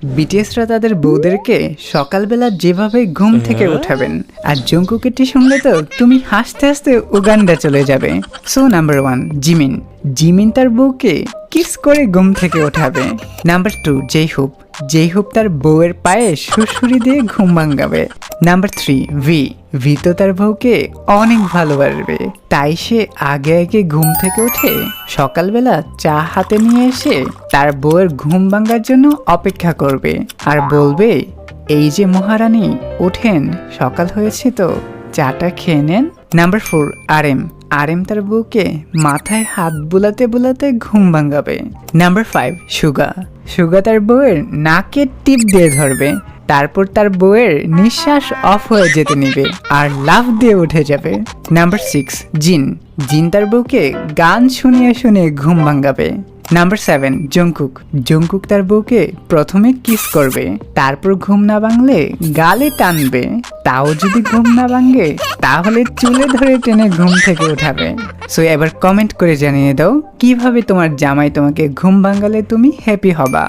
বিটিএসরা তাদের বউদেরকে সকালবেলা যেভাবে ঘুম থেকে উঠাবেন, আর জঙ্কুকেটি শুনলে তো তুমি হাসতে হাসতে উগান্ডা চলে যাবে। So number 1, Jimin. জিমিন তার বউকে কিস করে ঘুম থেকে ওঠাবে। নাম্বার 2, জেইহুপ তার বউয়ের পায়ে সুড়সুড়ি দিয়ে ঘুম ভাঙাবে। নাম্বার 3, ভি তো তার বউকে অনেক ভালোবাসবে, তাই সে আগে আগে ঘুম থেকে উঠে সকালবেলা চা হাতে নিয়ে এসে তার বউয়ের ঘুম ভাঙার জন্য অপেক্ষা করবে আর বলবে, এই যে মহারানী, ওঠেন, সকাল হয়েছে তো, চাটা খেয়ে নেন। নাম্বার 4, আরএম তার বউকে মাথায় হাত বুলাতে বুলাতে ঘুম ভাঙাবে। নাম্বার 5, সুগা তার বউয়ের নাকে টিপ দিয়ে ধরবে, তারপর তার বউয়ের নিঃশ্বাস অফ হয়ে যেতে নিবে আর লাফ দিয়ে উঠে যাবে। নাম্বার 6, জিন তার বউকে গান শুনিয়ে শুনিয়ে ঘুম ভাঙাবে। নাম্বার 7, জঙ্কুক তার বউকে প্রথমে কিস করবে, তারপর ঘুম না ভাঙলে গালে টানবে, তাও যদি ঘুম না ভাঙে তাহলে চুলে ধরে টেনে ঘুম থেকে উঠাবে। সো এবার কমেন্ট করে জানিয়ে দাও কিভাবে তোমার জামাই তোমাকে ঘুম ভাঙালে তুমি হ্যাপি হবা।